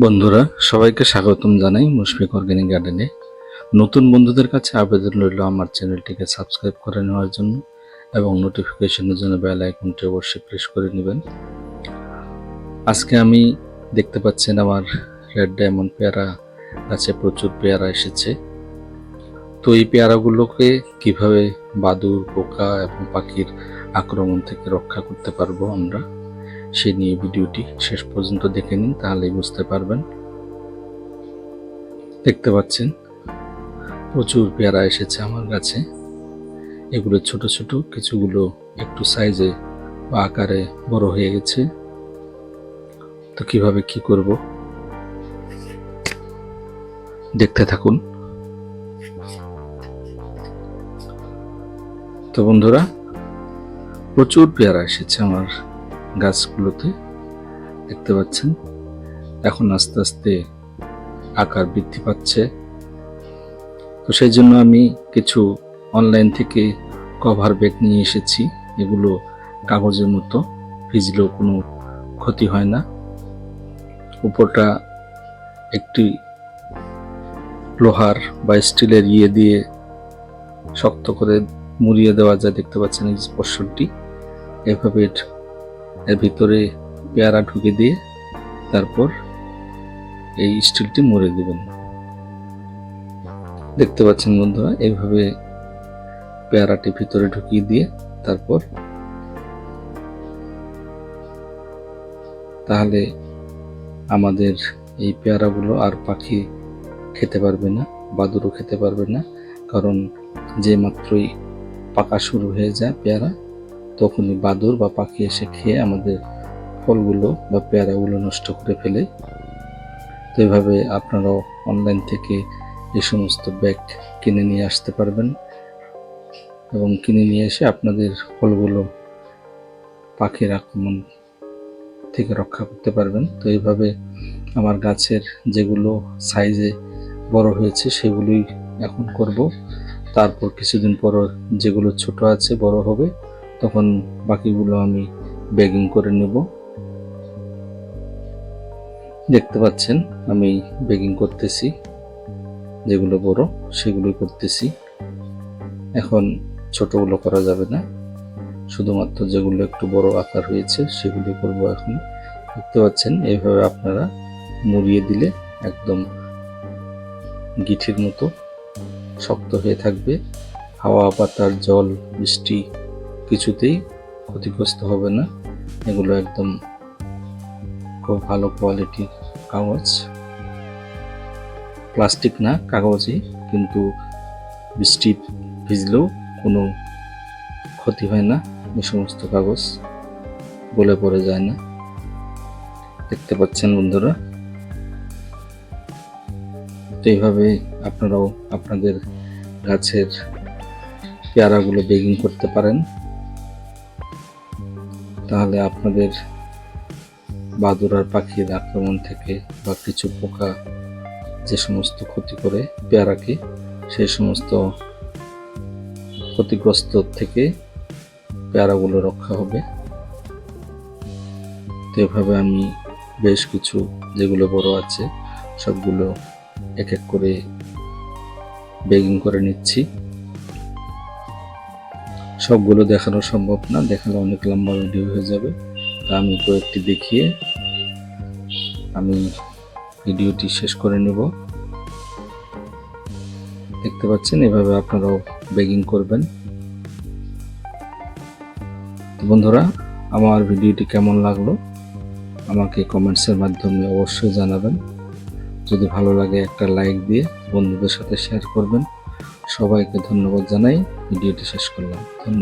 বন্ধুরা সবাইকে স্বাগতম জানাই মুশফিক অর্গানিক গার্ডেনে। নতুন বন্ধুদের কাছে আবেদন রইল আমার চ্যানেলটিকে সাবস্ক্রাইব করে নেওয়ার জন্য এবং নোটিফিকেশনের জন্য বেল আইকনটি অবশ্যই প্রেস করে নেবেন। আজকে আমি দেখতে পাচ্ছেন আমার রেড ডায়মন্ড পেয়ারা গাছে প্রচুর পেয়ারা এসেছে। তো এই পেয়ারাগুলোকে কিভাবে বাদুড়, পোকা এবং পাখির আক্রমণ থেকে রক্ষা করতে পারবো আমরা, সে নিয়ে ভিডিওটি শেষ পর্যন্ত দেখে নিন, তাহলেই বুঝতে পারবেন। দেখতে পাচ্ছেন প্রচুর পেয়ারা এসেছে আমার কাছে। এগুলো ছোট ছোট, কিছুগুলো একটু সাইজে বা আকারে বড় হয়ে গেছে। তো কিভাবে কি করব দেখতে থাকুন। তো বন্ধুরা প্রচুর পেয়ারা এসেছে আমার গাছগুলোতে, দেখতে পাচ্ছেন। এখন আস্তে আস্তে আকার বৃদ্ধি পাচ্ছে। তো সেই জন্য আমি কিছু অনলাইন থেকে কভার ব্যাগ নিয়ে এসেছি। এগুলো কাগজের মতো, ভিজলেও কোনো ক্ষতি হয় না। উপরটা একটি লোহার বা স্টিলের দিয়ে শক্ত করে মুড়িয়ে দেওয়া যায়। দেখতে পাচ্ছেন এই স্পর্শটি, এভাবে এর ভিতরে পেয়ারা ঢুকে দিয়ে তারপর এই স্টিলটি মুড়ে দেবেন। দেখতে পাচ্ছেন বন্ধুরা, এইভাবে পেয়ারাটি ভিতরে ঢুকিয়ে দিয়ে তারপর তাহলে আমাদের এই পেয়ারাগুলো আর পাখি খেতে পারবে না, বাদুড়ও খেতে পারবে না। কারণ যে মাত্রই পাকা শুরু হয়ে যায় পেয়ারা, তখনই বাদুড় বা পাখি এসে খেয়ে আমাদের ফলগুলো বা পেয়ারাগুলো নষ্ট করে ফেলে। তো এভাবে আপনারাও অনলাইন থেকে এই সমস্ত ব্যাগ কিনে নিয়ে আসতে পারবেন এবং কিনে নিয়ে এসে আপনাদের ফলগুলো পাখির আক্রমণ থেকে রক্ষা করতে পারবেন। তো এইভাবে আমার গাছের যেগুলো সাইজে বড় হয়েছে সেগুলোই এখন করব। তারপর কিছুদিন পর যেগুলো ছোট আছে, বড় হবে, তখন বাকিগুলো আমি ব্যাগিং করে নেব। দেখতে পাচ্ছেন আমি ব্যাগিং করতেছি, যেগুলো বড় সেগুলোই করতেছি। এখন ছোটগুলো করা যাবে না, শুধুমাত্র যেগুলো একটু বড় আকার হয়েছে সেগুলো করব এখন। দেখতে পাচ্ছেন এইভাবে আপনারা মুড়িয়ে দিলে একদম গিঠির মতো শক্ত হয়ে থাকবে। হাওয়া, বাতাস, জল, বৃষ্টি কিছুতেই ক্ষতিগ্রস্ত হবে না। এগুলো একদম খুব ভালো কোয়ালিটির কাগজ, প্লাস্টিক না, কাগজই, কিন্তু বৃষ্টি ভিজলেও কোনো ক্ষতি হয় না। এই সমস্ত কাগজ গলে পড়ে যায় না। দেখতে পাচ্ছেন বন্ধুরা, তো এইভাবে আপনারাও আপনাদের গাছের পেয়ারাগুলো ব্যাগিং করতে পারেন। তাহলে আপনাদের বাদুড় আর পাখির আক্রমণ থেকে বা কিছু পোকা যে সমস্ত ক্ষতি করে পেয়ারাকে, সেই সমস্ত ক্ষতিগ্রস্ত থেকে পেয়ারাগুলো রক্ষা হবে। তো এভাবে আমি বেশ কিছু যেগুলো বড় আছে সবগুলো এক এক করে ব্যাগিং করে নিচ্ছি। সবগুলো দেখানো সম্ভব না, দেখালে অনেক লম্বা ভিডিও হয়ে যাবে। তা আমি কয়েকটি দেখিয়ে আমি ভিডিওটি শেষ করে নেব। দেখতে পাচ্ছেন এভাবে আপনারাও ব্যাগিং করবেন। তো বন্ধুরা, আমার ভিডিওটি কেমন লাগলো আমাকে কমেন্টসের মাধ্যমে অবশ্যই জানাবেন। যদি ভালো লাগে একটা লাইক দিয়ে বন্ধুদের সাথে শেয়ার করবেন। সবাইকে ধন্যবাদ জানাই ভিডিওটি শেষ করলাম। ধন্যবাদ।